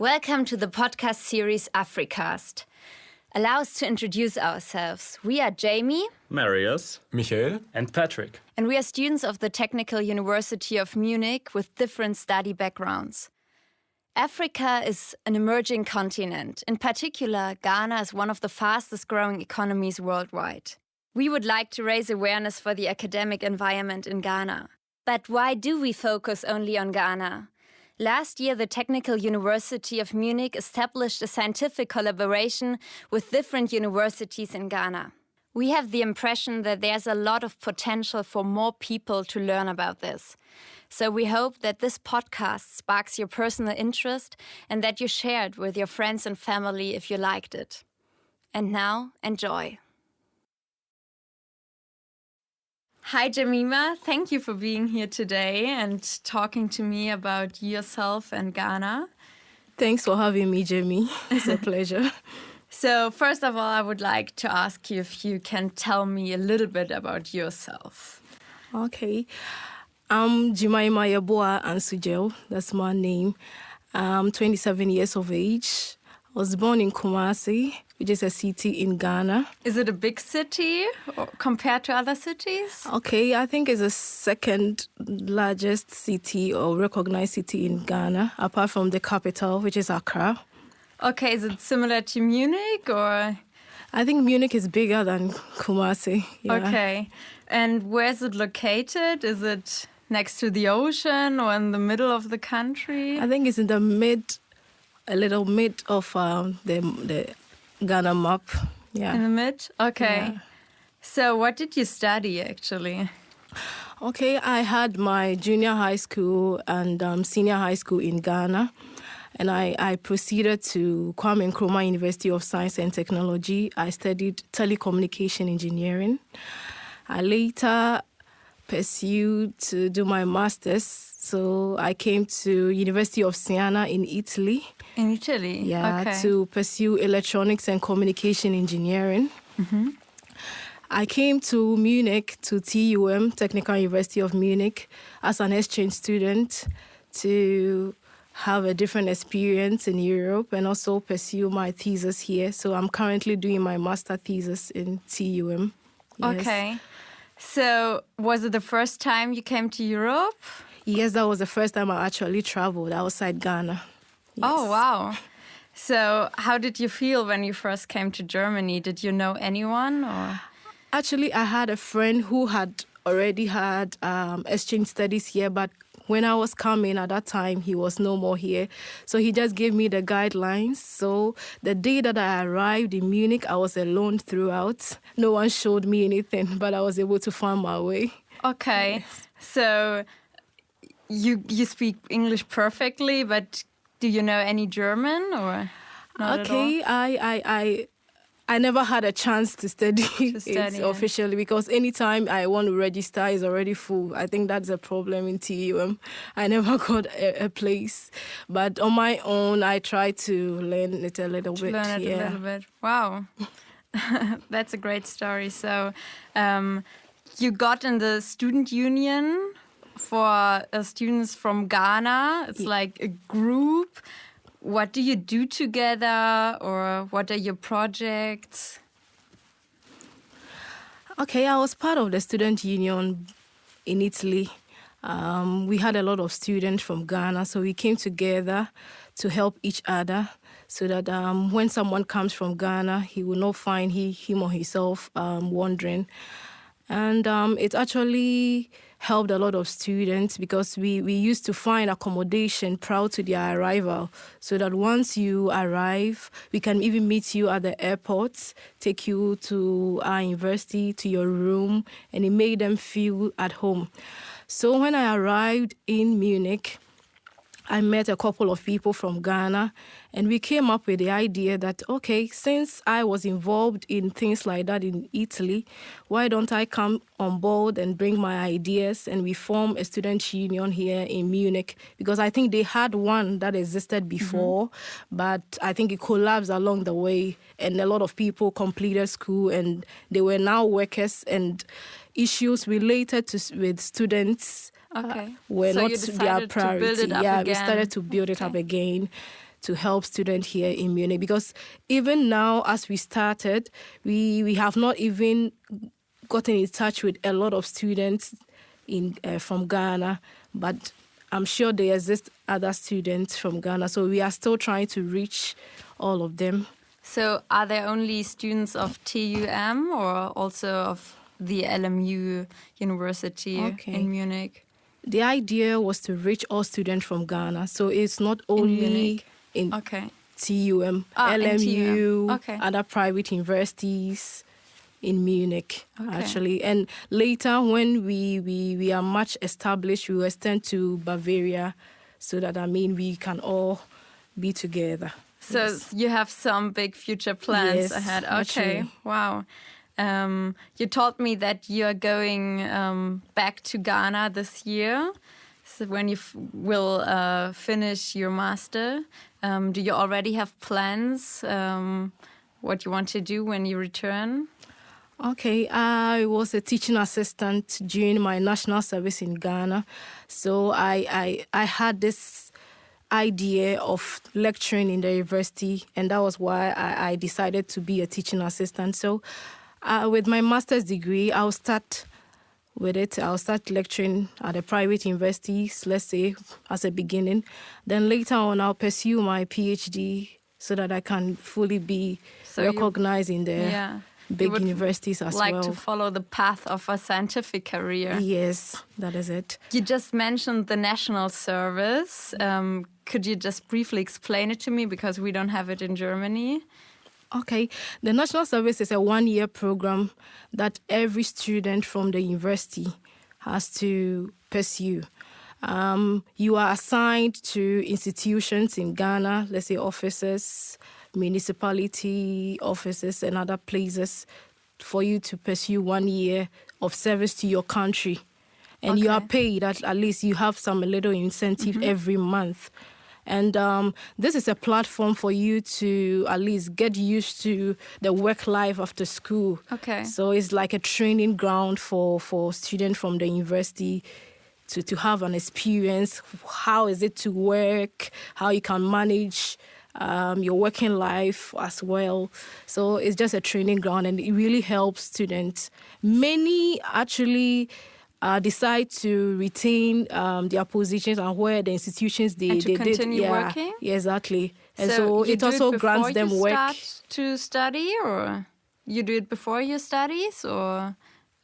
Welcome to the podcast series Africast. Allow us to introduce ourselves. We are Jaimee, Marius, Michael, and Patrick. And we are students of the Technical University of Munich with different study backgrounds. Africa is an emerging continent. In particular, Ghana is one of the fastest growing economies worldwide. We would like to raise awareness for the academic environment in Ghana. But why do we focus only on Ghana? Last year, the Technical University of Munich established a scientific collaboration with different universities in Ghana. We have the impression that there's a lot of potential for more people to learn about this. So we hope that this podcast sparks your personal interest and that you share it with your friends and family if you liked it. And now, enjoy. Hi, Jemima. Thank you for being here today and talking to me about yourself and Ghana. Thanks for having me, Jaimee. It's a pleasure. So, first of all, I would like to ask you if you can tell me a little bit about yourself. Okay. I'm Jemima Yeboaa Ansu Gyau. That's my name. I'm 27 years of age. I was born in Kumasi, which is a city in Ghana. Is it a big city compared to other cities? Okay, I think it's the second largest city or recognized city in Ghana, apart from the capital, which is Accra. Okay, is it similar to Munich or? I think Munich is bigger than Kumasi. Yeah. Okay, and where is it located? Is it next to the ocean or in the middle of the country? I think it's in the a little mid of the Ghana map. Yeah. In the mid? Okay. Yeah. So what did you study actually? Okay, I had my junior high school and senior high school in Ghana. And I proceeded to Nkrumah University of Science and Technology. I studied telecommunication engineering. I later pursued to do my master's. So I came to University of Siena in Italy. In Italy? Yeah, okay. To pursue electronics and communication engineering. Mm-hmm. I came to Munich, to TUM, Technical University of Munich, as an exchange student to have a different experience in Europe and also pursue my thesis here. So I'm currently doing my master thesis in TUM. Yes. Okay. So was it the first time you came to Europe? Yes, that was the first time I actually traveled outside Ghana. Yes. Oh, wow. So how did you feel when you first came to Germany? Did you know anyone? Or? Actually, I had a friend who had already had exchange studies here, but when I was coming at that time, he was no more here. So he just gave me the guidelines. So the day that I arrived in Munich, I was alone throughout. No one showed me anything, but I was able to find my way. Okay. Yes. So you speak English perfectly, but do you know any German or not okay, at all? I never had a chance to study it officially because anytime I want to register, it's already full. I think that's a problem in TUM. I never got a place. But on my own, I tried to learn it a little bit. Learn it a little bit. Wow. That's a great story. So you got in the student union for students from Ghana. It's like a group. What do you do together, or what are your projects? Okay, I was part of the student union in Italy. We had a lot of students from Ghana, so we came together to help each other so that when someone comes from Ghana, he will not find him or herself wandering. And it actually helped a lot of students because we used to find accommodation prior to their arrival so that once you arrive, we can even meet you at the airport, take you to our university, to your room, and it made them feel at home. So when I arrived in Munich, I met a couple of people from Ghana, and we came up with the idea that, okay, since I was involved in things like that in Italy, why don't I come on board and bring my ideas, and we form a student union here in Munich? Because I think they had one that existed before, but I think it collapsed along the way, and a lot of people completed school, and they were now workers, and issues related with students were so not their priority. We started to build it up again to help students here in Munich. Because even now, as we started, we have not even gotten in touch with a lot of students from Ghana, but I'm sure there exist other students from Ghana, so we are still trying to reach all of them. So are there only students of TUM or also of the LMU University in Munich? The idea was to reach all students from Ghana, so it's not only in TUM, LMU, other private universities in Munich, actually. And later, when we are much established, we will extend to Bavaria, so that, we can all be together. So you have some big future plans ahead. Okay, actually. Wow. You told me that you're going back to Ghana this year. So when you will finish your master, do you already have plans what you want to do when you return? Okay, I was a teaching assistant during my national service in Ghana. So I had this idea of lecturing in the university, and that was why I decided to be a teaching assistant. So with my master's degree, I'll start with it. I'll start lecturing at the private universities, let's say, as a beginning. Then later on, I'll pursue my PhD so that I can fully be recognized in the big universities as well. Like to follow the path of a scientific career. Yes, that is it. You just mentioned the national service. Could you just briefly explain it to me, because we don't have it in Germany? Okay, the national service is a one-year program that every student from the university has to pursue. You are assigned to institutions in Ghana, let's say offices, municipality offices and other places, for you to pursue 1 year of service to your country. And you are paid, at least you have some little incentive every month. And this is a platform for you to at least get used to the work life after school. Okay. So it's like a training ground for students from the university to have an experience. How is it to work? How you can manage your working life as well. So it's just a training ground, and it really helps students. Many actually decide to retain their positions and where the institutions they continue did. working? Yeah, exactly. And so it also grants them work. Start to study, or you do it before your studies, or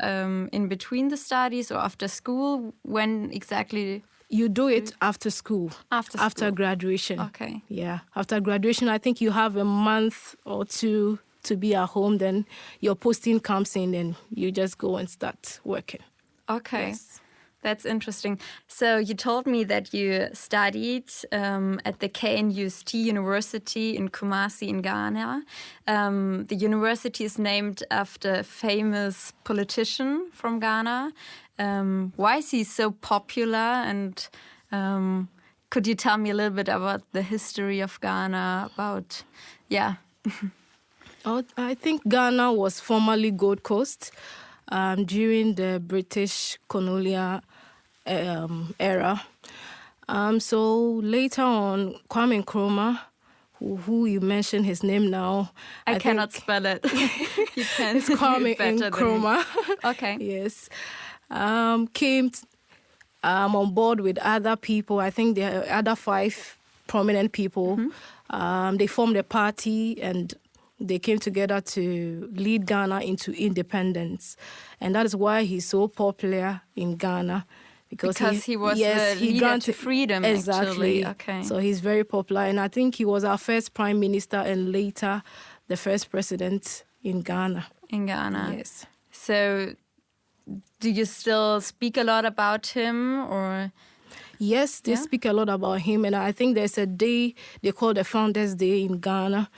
in between the studies, or after school? When exactly? You do it after school. After graduation. Okay. Yeah. After graduation, I think you have a month or two to be at home. Then your posting comes in and you just go and start working. Okay. Yes. That's interesting. So you told me that you studied at the KNUST University in Kumasi in Ghana. The university is named after a famous politician from Ghana. Why is he so popular? And could you tell me a little bit about the history of Ghana? I think Ghana was formerly Gold Coast during the British colonial era. So later on, Kwame Nkrumah, who you mentioned his name now. I cannot spell it. You can. It's Kwame Nkrumah. Okay. Yes. Came on board with other people. I think there are other 5 prominent people. They formed a party and they came together to lead Ghana into independence. And that is why he's so popular in Ghana. Because he was the leader to freedom, exactly. Actually. Okay. So he's very popular. And I think he was our first prime minister and later the first president in Ghana. In Ghana. Yes. So do you still speak a lot about him, or? Yes, they speak a lot about him. And I think there's a day they call the Founders' Day in Ghana.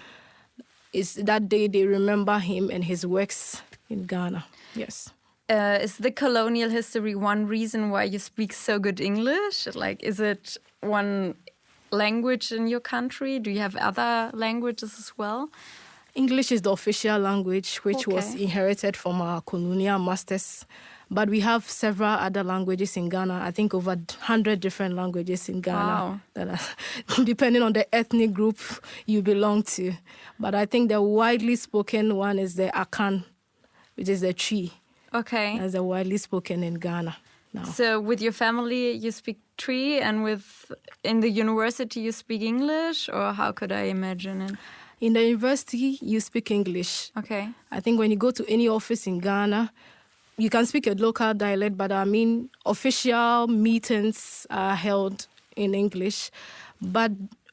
It's that day they remember him and his works in Ghana. Yes. Is the colonial history one reason why you speak so good English? Like, is it one language in your country? Do you have other languages as well? English is the official language, which was inherited from our colonial masters. But we have several other languages in Ghana. I think over 100 different languages in Ghana. Wow. That are, depending on the ethnic group you belong to. But I think the widely spoken one is the Akan, which is the Twi. Okay. That's the widely spoken in Ghana now. So with your family, you speak Twi, and in the university, you speak English? Or how could I imagine it? In the university, you speak English. Okay. I think when you go to any office in Ghana, you can speak a local dialect, but I mean, official meetings are held in English. But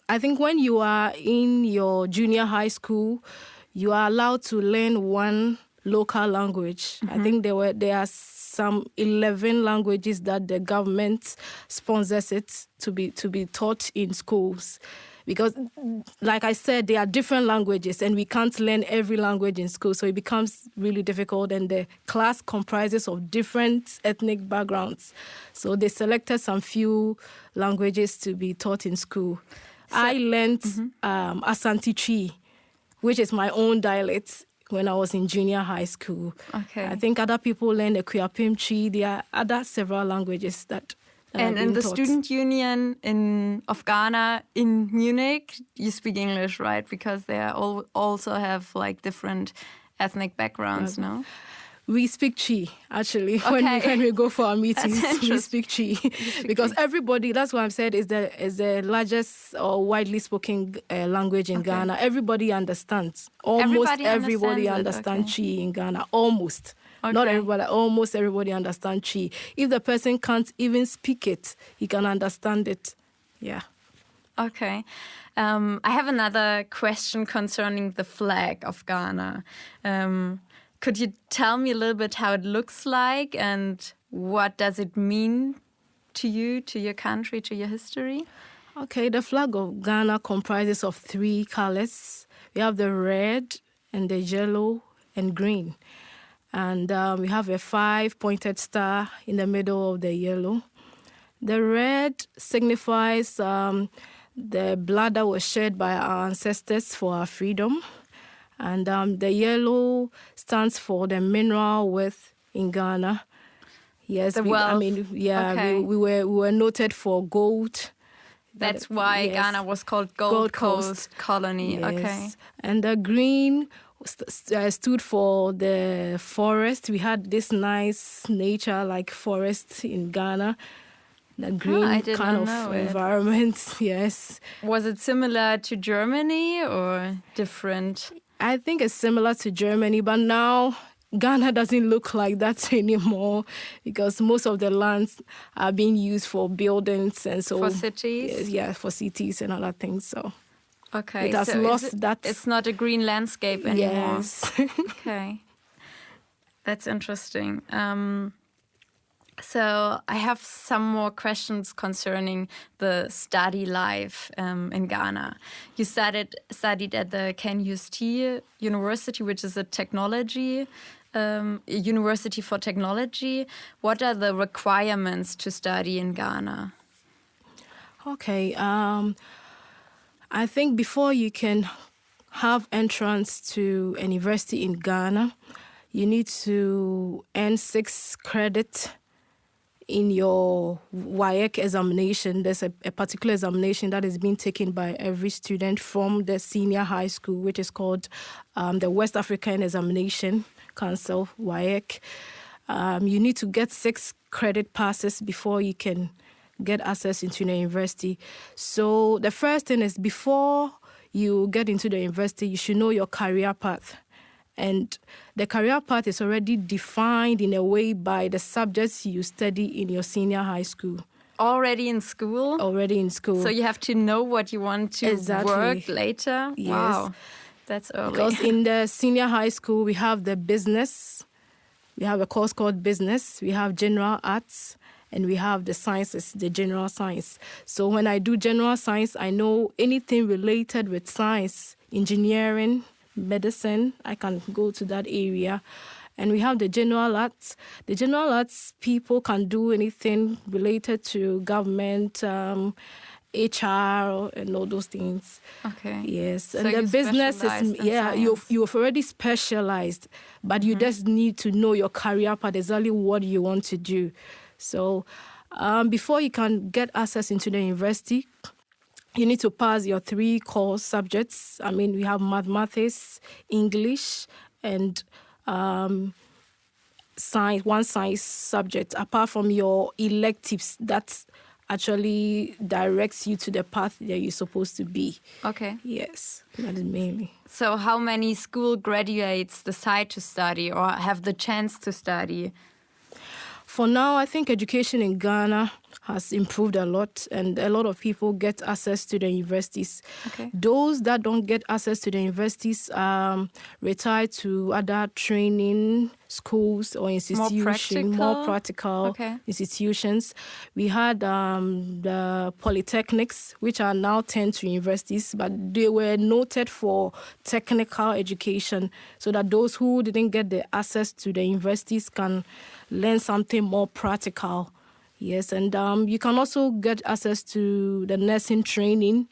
I think when you are in your junior high school, you are allowed to learn one local language. I think there are some 11 languages that the government sponsors it to be taught in schools. Because, like I said, there are different languages and we can't learn every language in school. So it becomes really difficult, and the class comprises of different ethnic backgrounds. So they selected some few languages to be taught in school. So, I learned Asante Twi, which is my own dialect, when I was in junior high school. Okay. I think other people learn the Kuyapim Twi. There are other several languages that and in the taught. student union of Ghana in Munich, you speak English, right? Because they also have like different ethnic backgrounds, no? We speak Twi, actually. When we go for our meetings, we speak Twi. Because everybody, that's what I've said, is the largest or widely spoken language in Ghana. Everybody understands. Almost everybody understands Twi in Ghana. Almost. Okay. Not everybody, almost everybody understands Twi. If the person can't even speak it, he can understand it. Yeah. Okay. I have another question concerning the flag of Ghana. Could you tell me a little bit how it looks like and what does it mean to you, to your country, to your history? Okay, the flag of Ghana comprises of 3 colors. We have the red and the yellow and green. And we have a 5-pointed star in the middle of the yellow. The red signifies the blood that was shed by our ancestors for our freedom. And the yellow stands for the mineral wealth in Ghana. Yes, we were noted for gold. That's why Ghana was called Gold Coast Colony. Yes. Okay. And the green stood for the forest. We had this nice nature like forest in Ghana. The green kind of environment, yes. Was it similar to Germany or different? I think it's similar to Germany, but now Ghana doesn't look like that anymore because most of the lands are being used for buildings and so. For cities? Yeah, for cities and other things. So okay, it has lost that. It's not a green landscape anymore. Yes. Okay, that's interesting. So I have some more questions concerning the study life in Ghana. You studied at the KNUST University, which is a technology university for technology. What are the requirements to study in Ghana? Okay, I think before you can have entrance to a university in Ghana, you need to earn 6 credits in your WAEC examination. There's a particular examination that is being taken by every student from the senior high school, which is called the West African Examination Council, WAEC. You need to get 6 credit passes before you can get access into the university. So the first thing is, before you get into the university, you should know your career path. And the career path is already defined in a way by the subjects you study in your senior high school. Already in school? Already in school. So you have to know what you want to work later? Yes. Wow, that's early. Because in the senior high school, we have the business. We have a course called business. We have general arts. And we have the sciences, the general science. So when I do general science, I know anything related with science, engineering, medicine, I can go to that area. And we have the general arts. The general arts people can do anything related to government, HR and all those things. Okay. Yes, So and the business is you've already specialized, but you just need to know your career path, exactly what you want to do. So before you can get access into the university, you need to pass your 3 core subjects. I mean, we have mathematics, English, and one science subject, apart from your electives that actually directs you to the path that you're supposed to be. Okay. Yes, that is mainly. So how many school graduates decide to study or have the chance to study? For now, I think education in Ghana has improved a lot, and a lot of people get access to the universities. Okay. Those that don't get access to the universities retire to other training schools or institutions, more practical institutions. We had the polytechnics, which are now turned to universities, but they were noted for technical education, so that those who didn't get the access to the universities can learn something more practical. Yes, and you can also get access to the nursing training.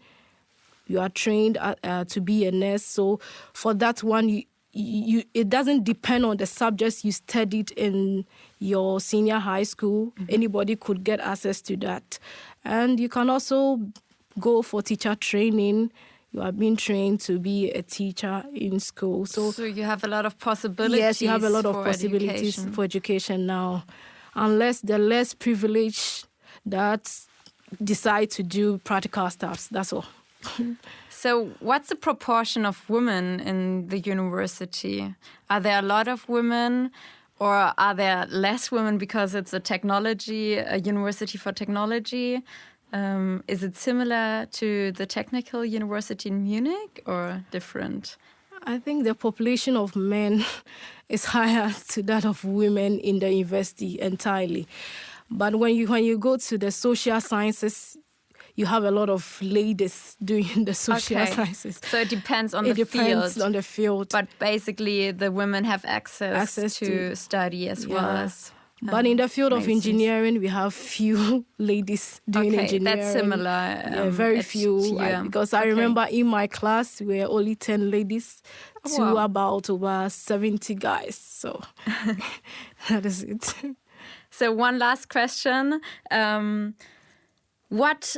You are trained to be a nurse. So for that one, it doesn't depend on the subjects you studied in your senior high school. Anybody could get access to that. And you can also go for teacher training. You are being trained to be a teacher in school. So you have a lot of possibilities. Yes, you have a lot of possibilities for education now. Unless the less privileged that decide to do practical stuff, that's all. So what's the proportion of women in the university? Are there a lot of women, or are there less women because it's a university for technology? Is it similar to the Technical University in Munich or different? I think the population of men is higher to that of women in the university entirely. But when you go to the social sciences, you have a lot of ladies doing the social sciences. So it depends on the field. It depends on the field. But basically the women have access to study as well as... But in the field of engineering, we have few ladies doing engineering. That's similar. Very few. Because I remember in my class, we were only 10 ladies to about over 70 guys. So that is it. So one last question. What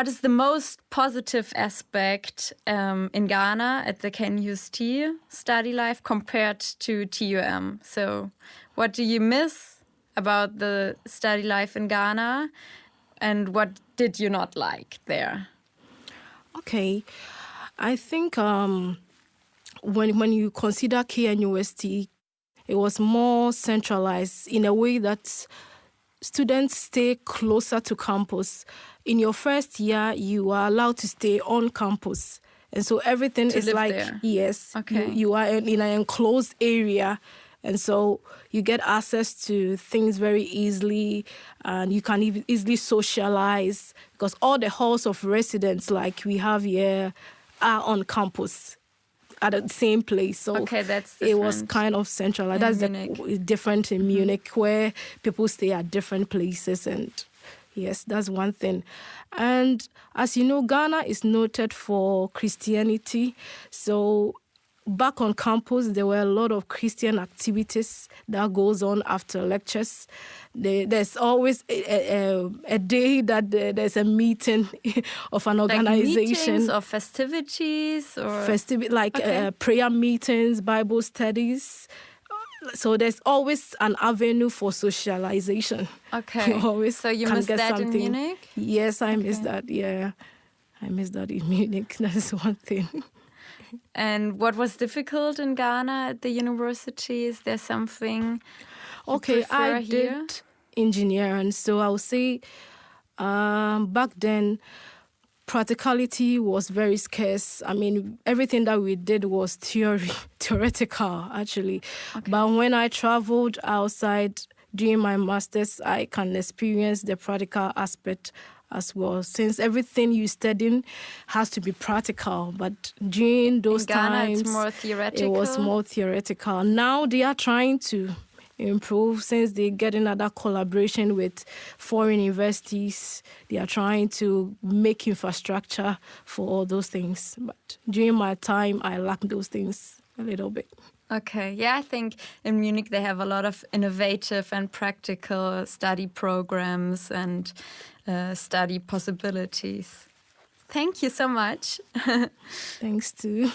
is the most positive aspect in Ghana at the KNUST study life compared to TUM? So what do you miss about the study life in Ghana, and what did you not like there? Okay, I think when you consider KNUST, it was more centralized in a way that students stay closer to campus. In your first year, you are allowed to stay on campus. And so everything is like, there. Yes, you are in an enclosed area. And so you get access to things very easily, and you can easily socialize, because all the halls of residence like we have here are on campus at the same place. So that's it was kind of centralized. That's different in Munich, where people stay at different places. And yes, that's one thing. And as you know, Ghana is noted for Christianity. So back on campus, there were a lot of Christian activities that goes on after lectures. There's always a day that there's a meeting of an organization. Like meetings or festivities? Or prayer meetings, Bible studies. So there's always an avenue for socialization. Okay. So you missed that in Munich? Yes, I missed that, yeah. I missed that in Munich. That is one thing. And what was difficult in Ghana at the university? Is there something you prefer here? Did engineering. So I would say back then, practicality was very scarce. I mean, everything that we did was theoretical, actually. But when I traveled outside during my master's, I can experience the practical aspect as well, since everything you study has to be practical. But during those in Ghana, times, it's more theoretical. It was more theoretical. Now they are trying to improve since they get another collaboration with foreign universities. They are trying to make infrastructure for all those things. But during my time, I lacked those things a little bit. Okay, yeah, I think in Munich they have a lot of innovative and practical study programs and study possibilities. Thank you so much. Thanks too.